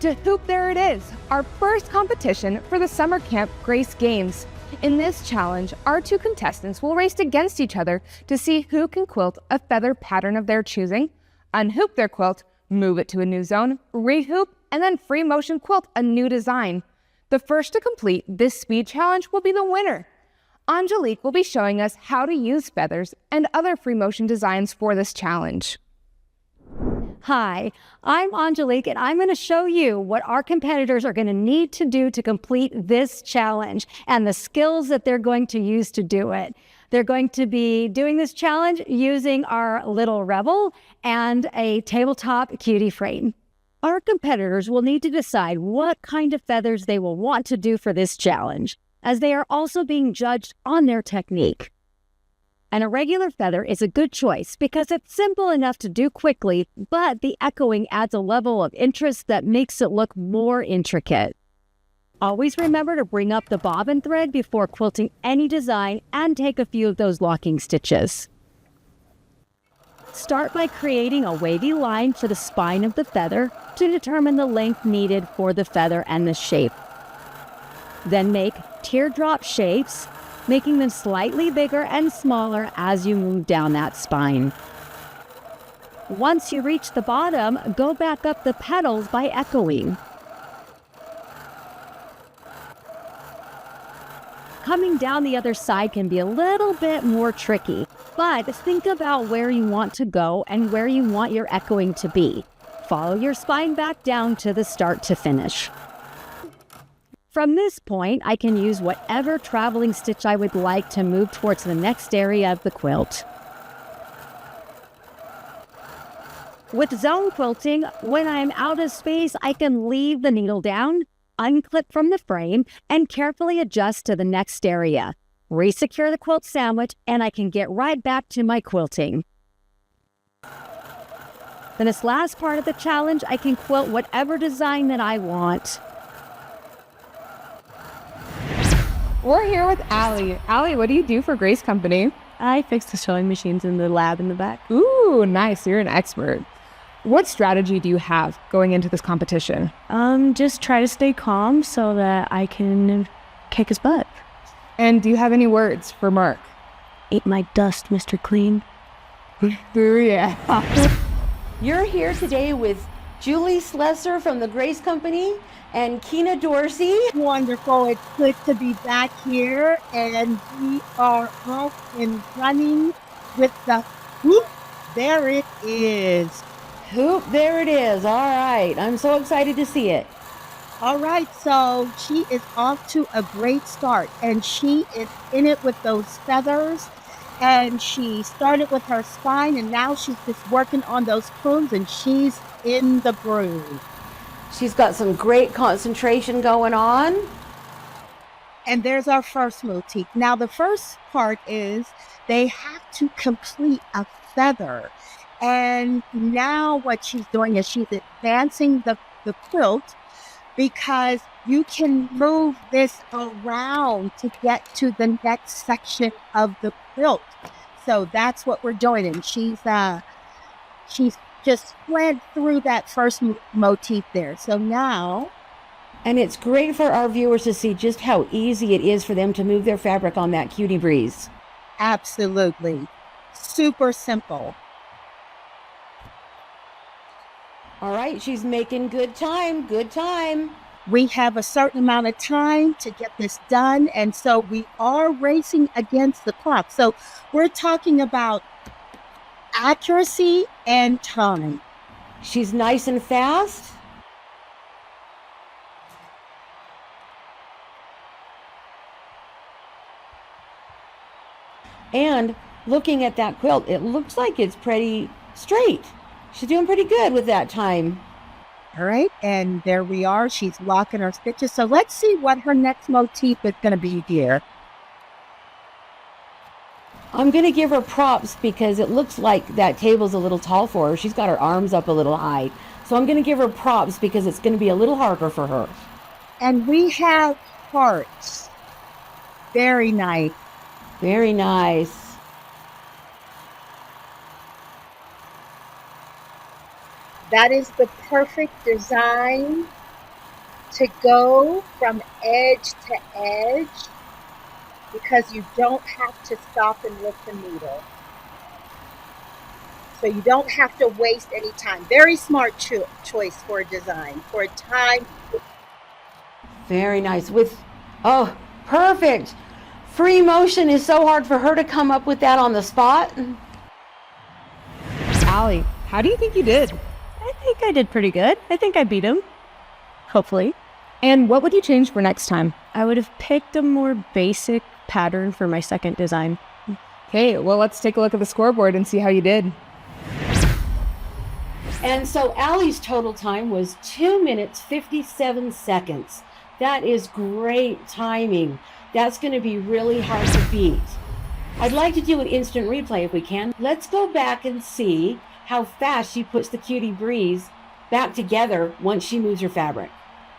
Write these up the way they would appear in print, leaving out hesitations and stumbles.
To hoop, there it is, our first competition for the Summer Camp Grace Games. In this challenge, our two contestants will race against each other to see who can quilt a feather pattern of their choosing, unhoop their quilt, move it to a new zone, rehoop, and then free motion quilt a new design. The first to complete this speed challenge will be the winner. Angelique will be showing us how to use feathers and other free motion designs for this challenge. Hi, I'm Angelique, and I'm going to show you what our competitors are going to need to do to complete this challenge and the skills that they're going to use to do it. They're going to be doing this challenge using our little Rebel and a tabletop Cutie frame. Our competitors will need to decide what kind of feathers they will want to do for this challenge, as they are also being judged on their technique. An irregular feather is a good choice because it's simple enough to do quickly, but the echoing adds a level of interest that makes it look more intricate. Always remember to bring up the bobbin thread before quilting any design and take a few of those locking stitches. Start by creating a wavy line for the spine of the feather to determine the length needed for the feather and the shape. Then make teardrop shapes, making them slightly bigger and smaller as you move down that spine. Once you reach the bottom, go back up the petals by echoing. Coming down the other side can be a little bit more tricky, but think about where you want to go and where you want your echoing to be. Follow your spine back down to the start to finish. From this point, I can use whatever traveling stitch I would like to move towards the next area of the quilt. With zone quilting, when I am out of space, I can leave the needle down, unclip from the frame, and carefully adjust to the next area. Resecure the quilt sandwich, and I can get right back to my quilting. In this last part of the challenge, I can quilt whatever design that I want. We're here with Allie. Allie, what do you do for Grace Company? I fix the sewing machines in the lab in the back. Ooh, nice. You're an expert. What strategy do you have going into this competition? Just try to stay calm so that I can kick his butt. And do you have any words for Mark? Eat my dust, Mr. Clean. Ooh, yeah. You're here today with Julie Slesser from the Grace Company and Keena Dorsey. Wonderful. It's good to be back here, and we are off and running with the whoop. There it is. Hoop, there it is. All right. I'm so excited to see it. All right, so she is off to a great start, and she is in it with those feathers, and she started with her spine, and now she's just working on those plumes, and she's in the groove. She's got some great concentration going on. And there's our first motif. Now, the first part is they have to complete a feather. And now what she's doing is she's advancing the quilt, because you can move this around to get to the next section of the quilt. So that's what we're doing. And she's just went through that first motif there. So now... And it's great for our viewers to see just how easy it is for them to move their fabric on that Cutie Breeze. Absolutely. Super simple. All right, she's making good time, good time. We have a certain amount of time to get this done, and so we are racing against the clock. So we're talking about accuracy and time. She's nice and fast. And looking at that quilt, it looks like it's pretty straight. She's doing pretty good with that time. All right, and there we are. She's locking her stitches. So let's see what her next motif is going to be here. I'm going to give her props because it looks like that table's a little tall for her. She's got her arms up a little high. So I'm going to give her props because it's going to be a little harder for her. And we have hearts. Very nice. Very nice. That is the perfect design to go from edge to edge because you don't have to stop and lift the needle. So you don't have to waste any time. Very smart choice for a design, for a time. Very nice. Oh, perfect. Free motion is so hard for her to come up with that on the spot. Allie, how do you think you did? I think I did pretty good. I think I beat him. Hopefully. And what would you change for next time? I would have picked a more basic pattern for my second design. Okay, well, let's take a look at the scoreboard and see how you did. And so Allie's total time was 2 minutes, 57 seconds. That is great timing. That's going to be really hard to beat. I'd like to do an instant replay if we can. Let's go back and see how fast she puts the Cutie Breeze back together once she moves her fabric.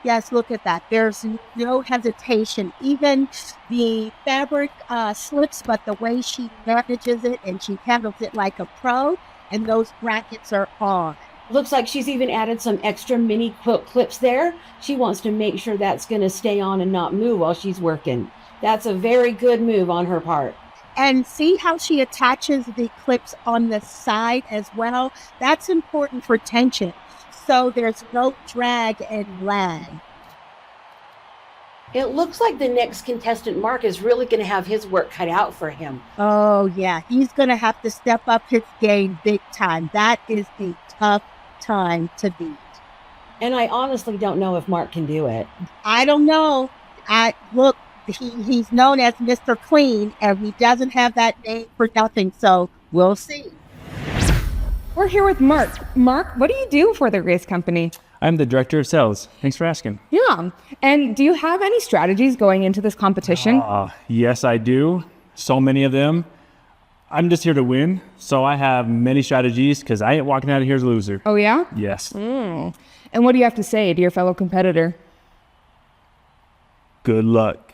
Yes, look at that. There's no hesitation. Even the fabric slips, but the way she manages it and she handles it like a pro, and those brackets are on. Looks like she's even added some extra mini quilt clips there. She wants to make sure that's going to stay on and not move while she's working. That's a very good move on her part. And see how she attaches the clips on the side as well? That's important for tension. So there's no drag and lag. It looks like the next contestant, Mark, is really going to have his work cut out for him. Oh, yeah. He's going to have to step up his game big time. That is a tough time to beat. And I honestly don't know if Mark can do it. I don't know. Look, he's known as Mr. Clean, and he doesn't have that name for nothing. So we'll see. We're here with Mark. Mark, what do you do for the Grace Company? I'm the director of sales. Thanks for asking. Yeah. And do you have any strategies going into this competition? Yes, I do. So many of them. I'm just here to win, so I have many strategies because I ain't walking out of here as a loser. Oh, yeah? Yes. And what do you have to say to your fellow competitor? Good luck.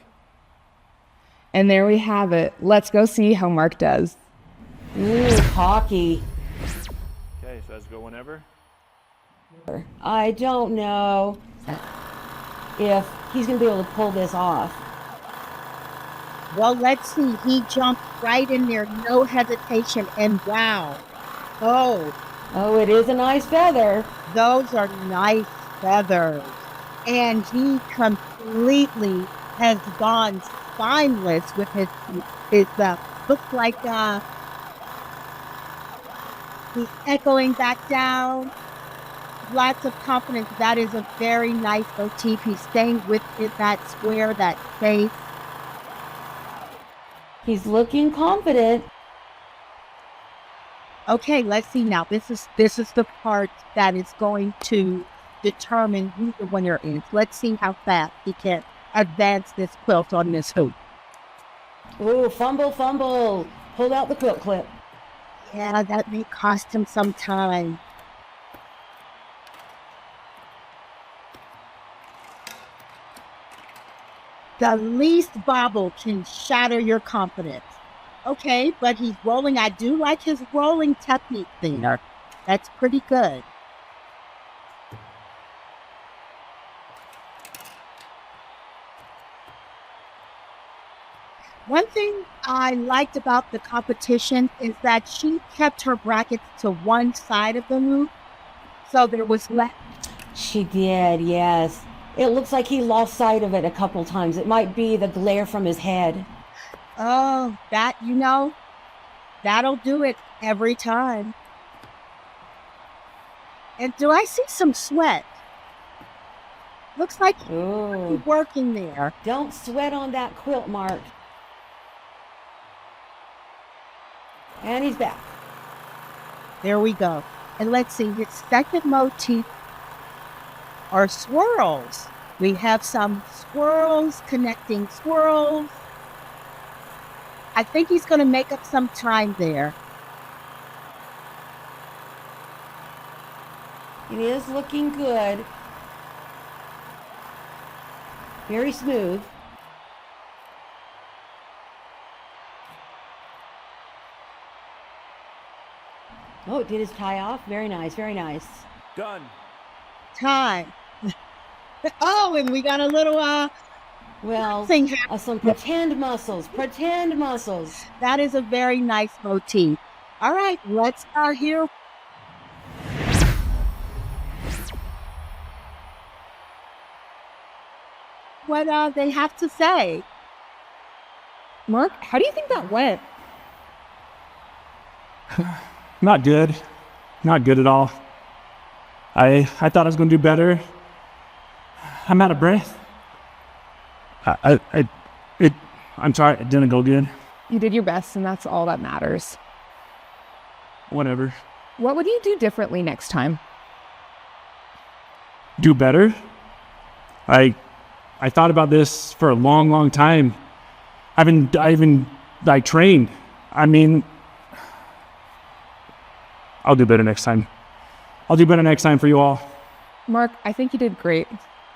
And there we have it. Let's go see how Mark does. Ooh, hockey. Okay, so let's go whenever. I don't know if he's going to be able to pull this off. Well, let's see. He jumped right in there, no hesitation, and wow. Oh, it is a nice feather. Those are nice feathers. And he completely has gone spineless with his looks like he's echoing back down. Lots of confidence. That is a very nice motif. He's staying with it, that square, that face. He's looking confident. Okay, let's see now. This is the part that is going to determine who the winner is. Let's see how fast he can advance this quilt on this hoop. Ooh, fumble. Pulled out the quilt clip. Yeah, that may cost him some time. The least bobble can shatter your confidence. Okay, but he's rolling. I do like his rolling technique there. That's pretty good. One thing I liked about the competition is that she kept her brackets to one side of the loop, so there was less. She did, yes. It looks like he lost sight of it a couple times. It might be the glare from his head. Oh, that'll do it every time. And do I see some sweat? Looks like he's working there. Don't sweat on that quilt, Mark. And he's back. There we go. And let's see, his second motif are swirls. We have some swirls connecting swirls. I think he's going to make up some time there. It is looking good. Very smooth. Oh, it did his tie off. Very nice, very nice. Done. Time. Oh, and we got a little Well, thing. some pretend muscles. Pretend muscles. That is a very nice motif. All right, let's start here. What they have to say. Mark, how do you think that went? Not good. Not good at all. I thought I was going to do better. I'm out of breath. I'm sorry, it didn't go good. You did your best, and that's all that matters. Whatever. What would you do differently next time? Do better? I thought about this for a long, long time. I even like trained. I mean, I'll do better next time. I'll do better next time for you all. Mark, I think you did great.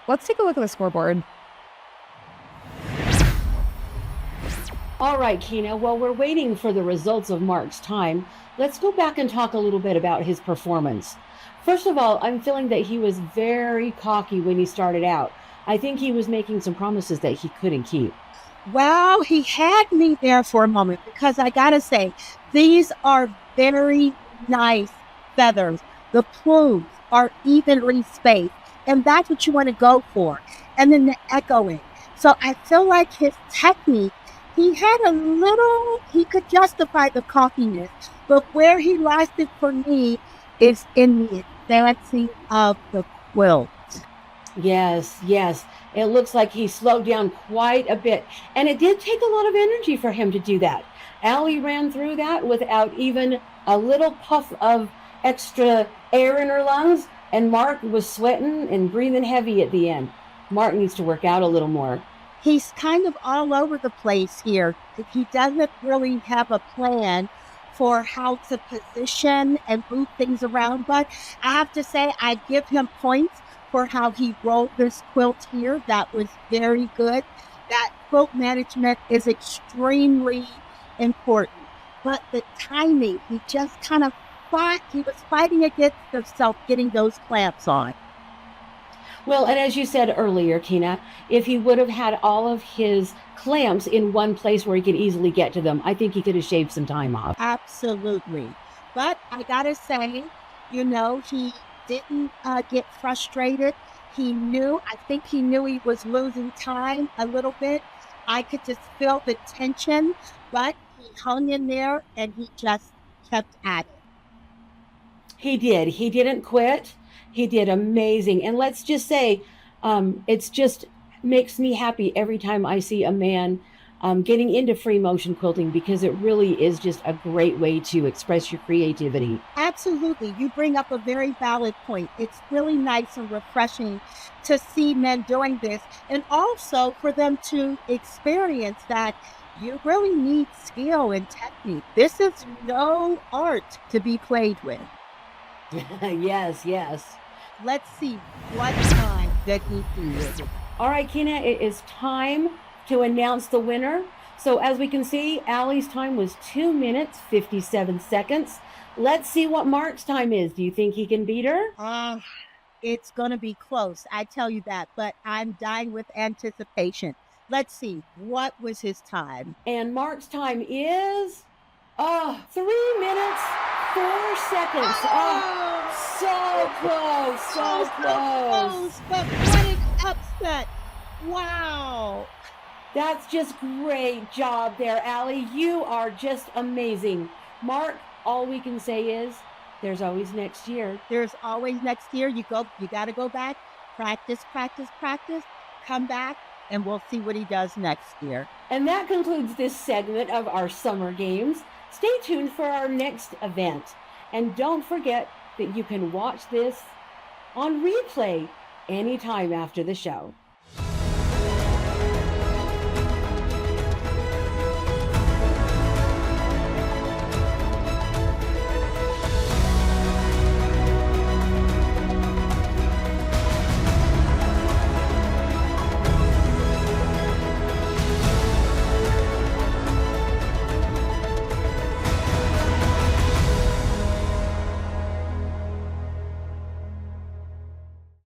Let's take a look at the scoreboard. All right, Kina, while we're waiting for the results of Mark's time, let's go back and talk a little bit about his performance. First of all, I'm feeling that he was very cocky when he started out. I think he was making some promises that he couldn't keep. Well, he had me there for a moment because I gotta say, these are very nice feathers. The plumes are evenly spaced, and that's what you want to go for. And then the echoing. So I feel like his technique, he could justify the cockiness, but where he lost it for me is in the advancing of the quilt. Yes. It looks like he slowed down quite a bit. And it did take a lot of energy for him to do that. Allie ran through that without even a little puff of extra air in her lungs. And Mark was sweating and breathing heavy at the end. Mark needs to work out a little more. He's kind of all over the place here. He doesn't really have a plan for how to position and move things around. But I have to say, I give him points for how he rolled this quilt here. That was very good. That quilt management is extremely important. But the timing, he just kind of he was fighting against himself getting those clamps on. Well, and as you said earlier, Kina, if he would have had all of his clamps in one place where he could easily get to them, I think he could have shaved some time off. Absolutely. But I gotta say, he didn't get frustrated. I think he knew he was losing time a little bit. I could just feel the tension, but he hung in there and he just kept at it. He did. He didn't quit. He did amazing. And let's just say, it's just makes me happy every time I see a man getting into free motion quilting, because it really is just a great way to express your creativity. Absolutely. You bring up a very valid point. It's really nice and refreshing to see men doing this, and also for them to experience that you really need skill and technique. This is no art to be played with. Yes. Let's see what time that he did. All right, Kina, it is time to announce the winner. So as we can see, Allie's time was 2 minutes, 57 seconds. Let's see what Mark's time is. Do you think he can beat her? It's going to be close. I tell you that, but I'm dying with anticipation. Let's see. What was his time? And Mark's time is 3 minutes, 4 seconds. So close. But what an upset. Wow. That's just great job there, Allie. You are just amazing. Mark, all we can say is there's always next year. There's always next year. You got to go back, practice, come back, and we'll see what he does next year. And that concludes this segment of our summer games. Stay tuned for our next event. And don't forget that you can watch this on replay anytime after the show.